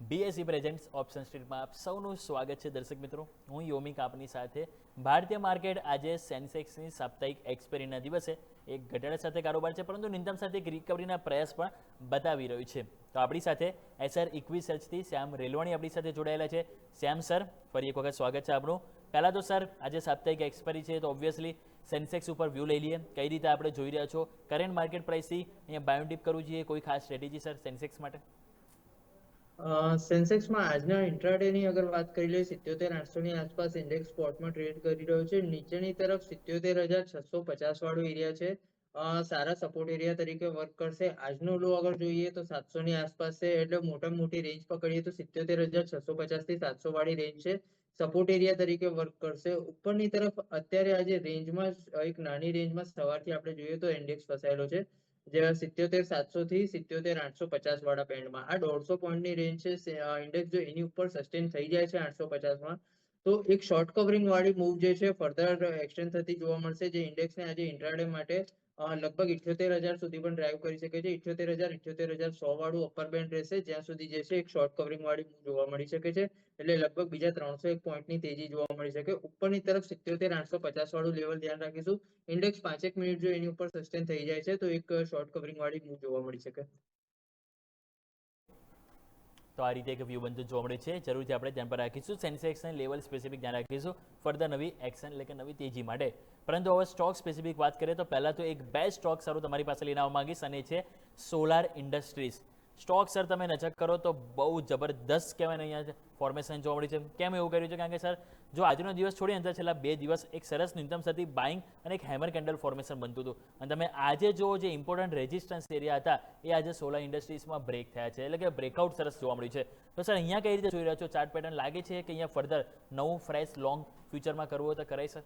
BSc presents option સ્ટ્રીટમાં આપ સૌનું સ્વાગત છે દર્શક મિત્રો. હું યોમિક આપની સાથે. ભારતીય માર્કેટ આજે સેન્સેક્સની સાપ્તાહિક એક્સપાયરીના દિવસે એક ઘટાડા સાથે કારોબાર છે, પરંતુ ન્યૂનતમ સાથે એક રિકવરીના પ્રયાસ પણ બતાવી રહ્યું છે. તો આપણી સાથે એસઆર ઇક્વિસર્ચથી શ્યામ રેલવાણી આપણી સાથે જોડાયેલા છે. શ્યામ સર, ફરી એક વખત સ્વાગત છે આપણું. પહેલાં તો સર, આજે સાપ્તાહિક એક્સપાયરી છે, તો ઓબ્વિયસલી સેન્સેક્સ ઉપર વ્યૂ લઈ લઈએ. કઈ રીતે આપણે જોઈ રહ્યા છો કરંટ માર્કેટ પ્રાઇસથી અહીંયા બાયોન ડીપ કરવું જોઈએ? કોઈ ખાસ સ્ટ્રેટેજી સર સેન્સેક્સ માટે? સેન્સેક્સમાં આજના ઇન્ટ્રાડેની અગર વાત કરી લઈએ, 77,800 ની આસપાસ ઇન્ડેક્સ સ્પોટમાં ટ્રેડ કરી રહ્યો છે. નીચેની તરફ 77,650 વાળો એરિયા છે, સારા સપોર્ટ એરિયા તરીકે વર્ક કરશે. આજનો લો અગર જોઈએ તો 700 ની આસપાસ છે, એટલે મોટામાં મોટી રેન્જ પકડીએ તો 77,650 થી 700 વાળી રેન્જ છે, સપોર્ટ એરિયા તરીકે વર્ક કરશે. ઉપરની તરફ અત્યારે આજે રેન્જમાં એક નાની રેન્જમાં સવારથી આપણે જોઈએ તો ઇન્ડેક્સ ફસાયેલો છે, જે 77,700 થી 77,850 વાળા બેન્ડમાં. આ 150 પોઈન્ટની રેન્જ છે. ઇન્ડેક્સ જો એની ઉપર સસ્ટેન થઈ જાય છે 850માં, તો એક શોર્ટ કવરિંગ વાળી મૂવ જે છે ફર્ધર એક્સટેન્ડ થતી જોવા મળશે, જે ઇન્ડેક્સને આજે ઇન્ટ્રાડે માટે લગભગ 78,000 સુધી પણ ડ્રાઈવ કરી શકે છે. 78,000 78,100 વાળું અપર બેન્ડ રહેશે, જ્યાં સુધી જે છે એક શોર્ટ કવરિંગ વાળી મૂવ જોવા મળી શકે છે. એટલે લગભગ બીજા 301 પોઈન્ટની તેજી જોવા મળી શકે. ઉપરની તરફ 77,850 વાળું લેવલ ધ્યાન રાખીશું. ઇન્ડેક્સ 5 મિનિટ જો એની ઉપર સસ્ટેન થઈ જાય છે તો એક શોર્ટ કવરિંગ વાળી મૂવ જોવા મળી શકે. તો આ રીતે એક વ્યૂ બનતું જોવા મળે છે. જરૂરથી આપણે ધ્યાન પર રાખીશું. સેન્સેક્સને લેવલ સ્પેસિફિક ધ્યાન રાખીશું ફર્ધર નવી એક્શન એટલે કે નવી તેજી માટે. પરંતુ હવે સ્ટોક સ્પેસિફિક વાત કરીએ તો પહેલાં તો એક બે સ્ટોક સારું તમારી પાસે લઈને આવવા માંગીશ, અને છે સોલાર ઇન્ડસ્ટ્રીઝ. સ્ટોક સર તમે નજર કરો તો બહુ જબરદસ્ત કહેવાય ને, અહીંયા ફોર્મેશન જોવા મળી છે. કેમ એવું કર્યું છે? કારણ કે સર, જો આજનો દિવસ છોડીને અંદર છેલ્લા 2 દિવસ એક સરસ ન્યૂનતમ સાથે બાઇંગ અને એક હેમર કેન્ડલ ફોર્મેશન બનતું હતું, અને તમે આજે જો જે ઇમ્પોર્ટન્ટ રેઝિસ્ટન્સ એરિયા હતા એ આજે સોલાર ઇન્ડસ્ટ્રીઝમાં બ્રેક થયા છે, એટલે કે બ્રેકઆઉટ સરસ જોવા મળ્યું છે. તો સર, અહીંયા કઈ રીતે જોઈ રહ્યા છો? ચાર્ટ પેટર્ન લાગે છે કે અહીંયા ફર્ધર નવું ફ્રેશ લોંગ ફ્યુચરમાં કરવું હોય તો કરાય સર?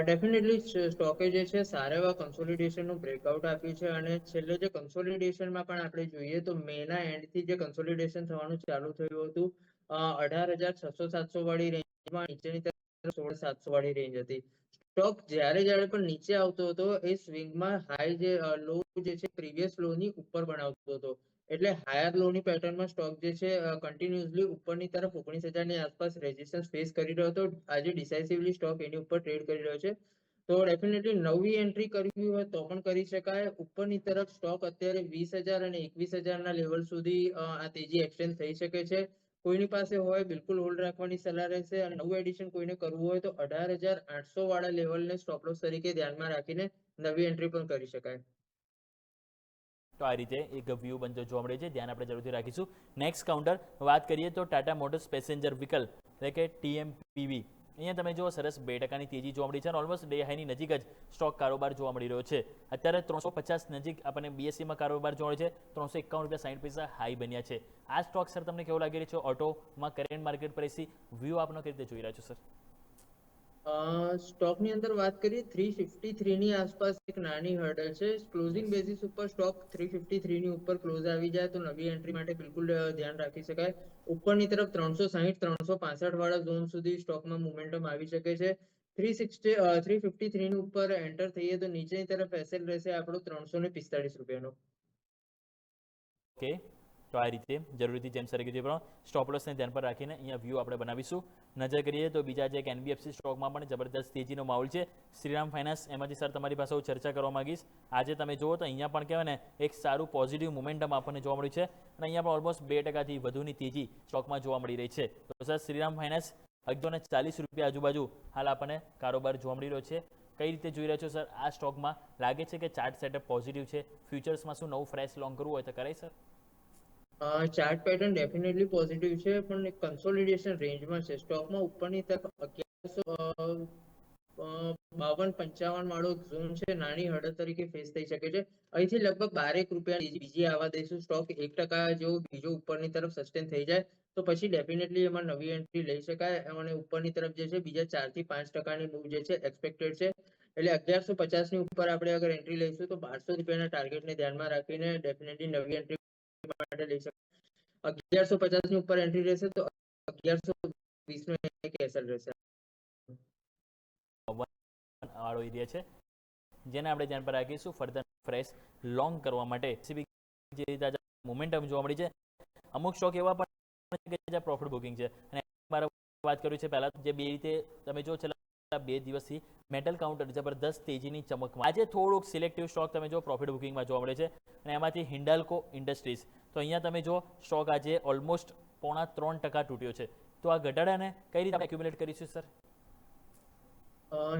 ડેફિનેટલી સ્ટોકે જે છે સારા એવા કન્સોલિડેશનનું બ્રેકઆઉટ આપ્યું છે, અને છેલ્લે જે કન્સોલિડેશનમાં પણ આપણે જોઈએ તો મેના એન્ડથી જે કન્સોલિડેશન થવાનું ચાલુ થયું હતું, 18,600-700 વાળી રેન્જમાં, નીચેની તરફ 16,700 વાળી રેન્જ હતી. સ્ટોક જ્યારે પણ નીચે આવતો હતો એ સ્વિંગમાં હાઈ જે લો જે છે પ્રીવિયસ લો ની ઉપર બનાવતો હતો, એટલે હાયર લો ની પેટર્નમાં સ્ટોક જે છે કન્ટિન્યુઅસલી ઉપરની તરફ 19,000 ની આસપાસ રેઝિસ્ટન્સ ફેસ કરી રહ્યો હતો. આજે ડિસાઇસિવલી સ્ટોક એની ઉપર ટ્રેડ કરી રહ્યો છે. તો ડેફિનેટલી નવી એન્ટ્રી કરવી હોય તો પણ કરી શકાય. ઉપરની તરફ સ્ટોક અત્યારે 20,000 અને 21,000 ના લેવલ સુધી આ તેજી એક્સટેન્ડ થઈ શકે છે. કોઈની પાસે હોય બિલકુલ હોલ્ડ રાખવાની સલાહ રહેશે, અને નવું એડિશન કોઈને કરવું હોય તો 18,800 વાળા લેવલને સ્ટોપ લોસ તરીકે ધ્યાનમાં રાખીને નવી એન્ટ્રી પણ કરી શકાય. તો આ રીતે એક વ્યૂ બનતો જોવા મળે છે, ધ્યાન આપણે જરૂરથી રાખીશું. નેક્સ્ટ કાઉન્ટર વાત કરીએ તો ટાટા મોટર્સ પેસેન્જર વ્હીકલ એટલે કે TMPV. અહીંયા તમે જો સરસ 2% તેજી જોવા મળી છે, અને ઓલમોસ્ટ ડે હાઈની નજીક જ સ્ટોક કારોબાર જોવા મળી રહ્યો છે. અત્યારે 350 નજીક આપણને બીએસસીમાં કારોબાર જોવા મળે છે. 351.60 રૂપિયા હાઈ બન્યા છે. આ સ્ટોક સર તમને કેવો લાગી રહ્યો છે? ઓટોમાં કરંટ માર્કેટ પ્રાઇસથી વ્યૂ આપનો કઈ રીતે જોઈ રહ્યા છો સર? સ્ટોકની અંદર વાત કરીએ, 353 ની આસપાસ એક નાની હર્ડલ છે. ક્લોઝિંગ બેઝિસ ઉપર સ્ટોક 353 ની ઉપર ક્લોઝ આવી જાય તો નવી એન્ટ્રી માટે બિલકુલ ધ્યાન રાખી શકાય. ઉપરની તરફ 360-365 વાળા ઝોન સુધી સ્ટોકમાં મોમેન્ટમ આવી શકે છે. 353 ની ઉપર એન્ટર થઈએ તો નીચેની તરફ એસએલ રહેશે આપણો 345 રૂપિયાનો. ઓકે, તો આ રીતે જરૂરથી જેમ સર કીધું પણ સ્ટોપ લોસને ધ્યાન પર રાખીને અહીંયા વ્યૂ આપણે બનાવીશું. નજર કરીએ તો બીજા જે એક NBFC સ્ટોકમાં પણ જબરદસ્ત તેજીનો માહોલ છે. શ્રીરામ ફાઇનાન્સ, એમાંથી સર તમારી પાસે હું ચર્ચા કરવા માંગીશ. આજે તમે જુઓ તો અહીંયા પણ કહેવાય ને એક સારું પોઝિટિવ મોમેન્ટમ આપણને જોવા મળ્યું છે, અને અહીંયા પણ ઓલમોસ્ટ 2%થી વધુની તેજી સ્ટોકમાં જોવા મળી રહી છે. તો સર, શ્રીરામ ફાઇનાન્સ 1140 રૂપિયા આજુબાજુ હાલ આપણને કારોબાર જોવા મળી રહ્યો છે. કઈ રીતે જોઈ રહ્યા છો સર આ સ્ટોકમાં? લાગે છે કે ચાર્ટ સેટઅપ પોઝિટિવ છે? ફ્યુચર્સમાં શું નવું ફ્રેશ લોંગ કરવું હોય તો કરાય sir? Chart pattern definitely positive છે, પણ એક કન્સોલિડેશન રેન્જમાં છે. સ્ટોકમાં ઉપરની તરફ 1152-55 વાળો ઝોન છે, નાની હર્ડલ તરીકે ફેસ થઈ શકે છે. અહીંથી લગભગ 12 રૂપિયા બીજી આવવા દઈશું. સ્ટોક 1% જેવો બીજો ઉપરની તરફ સસ્ટેન થઈ જાય તો પછી ડેફિનેટલી એમાં નવી એન્ટ્રી લઈ શકાય, અને ઉપરની તરફ જે છે બીજા 4-5% મૂવ જે છે એક્સપેક્ટેડ છે. એટલે 1150 ની ઉપર આપણે અગર એન્ટ્રી લઈશું તો 1200 રૂપિયાના ટાર્ગેટને ધ્યાનમાં રાખીને ડેફિનેટલી નવી એન્ટ્રી માટે લઈ શકાય. 1150 ની ઉપર એન્ટ્રી રહેશે તો 1120 નો એક એસએલ રહેશે. વાળો એરિયા છે, જેને આપણે ધ્યાન પર રાખીશું ફર્ધર ફ્રેશ લોંગ કરવા માટે. જે રીતે મોમેન્ટમ જોવા મળી છે, અમુક સ્ટોક એવા પણ છે કે જ્યાં પ્રોફિટ બુકિંગ છે. અને મારે વાત કરવી છે પહેલાં જે બે રીતે તમે જો છેલ્લા 2 દિવસથી મેટલ કાઉન્ટર જબરદસ્ત તેજીની ચમકમાં. આજે થોડુંક સિલેક્ટિવ સ્ટોક તમે જો પ્રોફિટ બુકિંગમાં જોવા મળે છે અને એમાંથી હિન્ડાલ્કો ઇન્ડસ્ટ્રીઝ. તો અહીંયા તમે જો સ્ટોક આજે ઓલમોસ્ટ 3.25% તૂટ્યો છે. તો આ ઘટાડાને કઈ રીતે આપણે એક્યુમ્યુલેટ કરીશું સર?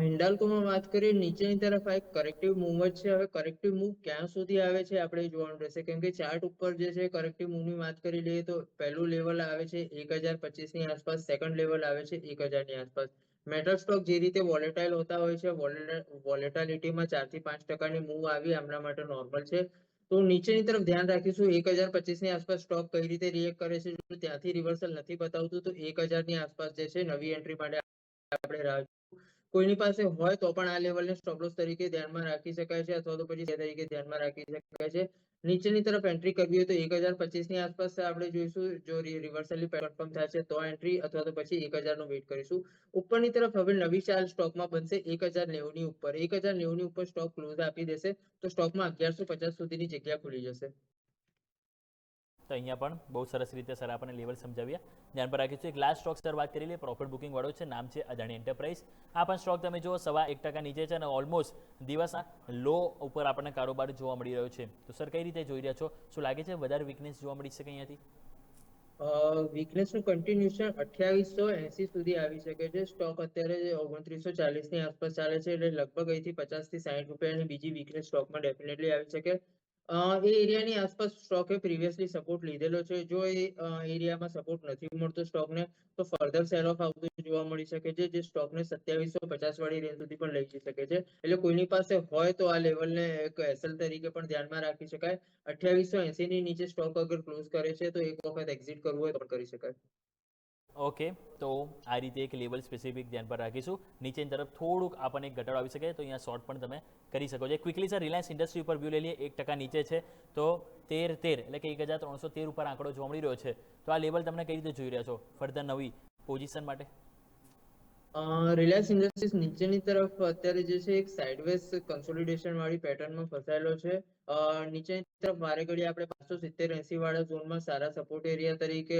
હિન્ડાલ્કોમાં વાત કરીએ નીચેની તરફ આ એક કરેક્ટિવ મૂવ જ છે. હવે કરેક્ટિવ મૂવ ક્યાં સુધી આવે છે આપણે જોવાનું રહેશે, કેમ કે ચાર્ટ ઉપર જે છે કરેક્ટિવ મૂવની વાત કરી લઈએ તો પહેલું લેવલ આવે છે 1025 ની આસપાસ, સેકન્ડ લેવલ આવે છે 1000 ની આસપાસ. મેટલ સ્ટોક જે રીતે વોલેટાઇલ હોતા હોય છે, વોલેટાલિટીમાં 4 થી 5% મૂવ આવી આમના માટે નોર્મલ છે. તો નીચેની તરફ ધ્યાન રાખીશું 1025 ની આસપાસ સ્ટોક કઈ રીતે રિએક્ટ કરે છે. જો ત્યાંથી રિવર્સલ નથી બતાવતું તો 1000 ની આસપાસ જે છે નવી એન્ટ્રી માટે આપણે રાહ. કોઈની પાસે હોય તો પણ આ લેવલને સ્ટોપ લોસ તરીકે ધ્યાનમાં રાખી શકાય છે અથવા તો પછી તરીકે ધ્યાનમાં રાખી શકાય છે. નીચેની તરફ એન્ટ્રી કરવી હોય તો 1025 ની આસપાસ આપણે જોઈશું. જો રિવર્સલી કન્ફર્મ થાય છે તો એન્ટ્રી, અથવા તો પછી 1000 નો વેઇટ કરીશું. ઉપરની તરફ હવે નવી ચાલ સ્ટોકમાં બનશે 1090 ની ઉપર. 1090 ની ઉપર સ્ટોક ક્લોઝ આપી દેશે તો સ્ટોકમાં 1150 સુધીની જગ્યા ખુલી જશે. તો અહીંયા પણ બહુ સરસ રીતે સર આપણને લેવલ સમજાવ્યા. ધ્યાન પર રાખીશું. એક લાસ્ટ સ્ટોક સર વાત કરી લઈએ, પ્રોફિટ બુકિંગ વાળો છે, નામ છે અદાણી એન્ટરપ્રાઇઝ. આ પણ સ્ટોક તમે જુઓ 1.25% નીચે છે અને ઓલમોસ્ટ દિવસના લો ઉપર આપણને કારોબાર જોવા મળી રહ્યો છે. તો સર કઈ રીતે જોઈ રહ્યા છો? શું લાગે છે વધારે વીકનેસ જોવા મળી શકે અહીંયાથી? વીકનેસ નું કન્ટિન્યુએશન 2880 સુધી આવી શકે છે. સ્ટોક અત્યારે 2940 ની આસપાસ ચાલે છે, એટલે લગભગ અહીંથી 50 થી 60 રૂપિયાની બીજી વીકનેસ સ્ટોકમાં ડેફિનેટલી આવી શકે. એ એરિયાની આસપાસ સ્ટોકે પ્રીવિયસલી સપોર્ટ લીધેલો છે. જો એ એરિયામાં સપોર્ટ નથી મળતો સ્ટોકને તો ફર્ધર સેલ ઓફ આવતું જોવા મળી શકે છે, જે સ્ટોકને 2750 વાળી રેન્જ સુધી પણ લઈ જઈ શકે છે. એટલે કોઈની પાસે હોય તો આ લેવલને એક એસએલ તરીકે પણ ધ્યાનમાં રાખી શકાય. 2880 ની નીચે સ્ટોક અગર ક્લોઝ કરે છે તો એક વખત એક્ઝિટ કરવું હોય તો પણ કરી શકાય. ઓકે, તો આ રીતે એક લેવલ સ્પેસિફિક ધ્યાન પર રાખીશું. નીચેની તરફ થોડુંક આપણને એક ઘટાડો આવી શકે તો અહીંયા શોર્ટ પણ તમે કરી શકો છો. ક્વિકલી સર રિલાયન્સ ઇન્ડસ્ટ્રી ઉપર વ્યૂ લઈ લઈએ. 1% નીચે છે તો 13 એટલે કે 1313 ઉપર આંકડો જોવા મળી રહ્યો છે. તો આ લેવલ તમને કઈ રીતે જોઈ રહ્યા છો ફર્ધર નવી પોઝિશન માટે? રિલાયન્સ ઇન્ડસ્ટ્રીઝ નીચેની તરફ અત્યારે જે છે એક સાઇડવેઝ કન્સોલિડેશન વાળી પેટર્નમાં ફસાયેલો છે. નીચેની તરફ વારે ઘડી આપણે 570-80 વાળા ઝોનમાં સારા સપોર્ટ એરિયા તરીકે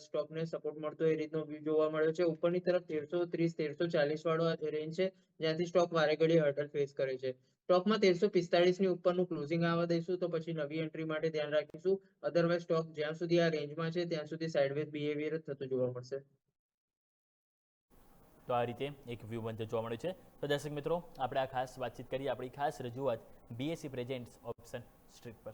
સ્ટોકને સપોર્ટ મળતો એ રીતનો વ્યૂ જોવા મળ્યો છે. ઉપરની તરફ 1330-1340 વાળો રેન્જ છે જ્યાંથી સ્ટોક વારે ઘડી હર્ડલ ફેસ કરે છે. સ્ટોકમાં 1345 ની ઉપરનું ક્લોઝિંગ આવવા દઈશું તો પછી નવી એન્ટ્રી માટે ધ્યાન રાખીશું. અધરવાઇઝ સ્ટોક જ્યાં સુધી આ રેન્જમાં છે ત્યાં સુધી સાઇડવેઝ બિહેવિયર જ થતું જોવા મળશે. તો આ રીતે એક વ્યૂ બનતો જોવા મળે છે. તો દર્શક મિત્રો, આપણે આ ખાસ વાતચીત કરી, આપણી ખાસ રજૂઆત બીએસસી પ્રેઝેન્ટ્સ ઓપ્શન સ્ટ્રીટ પર.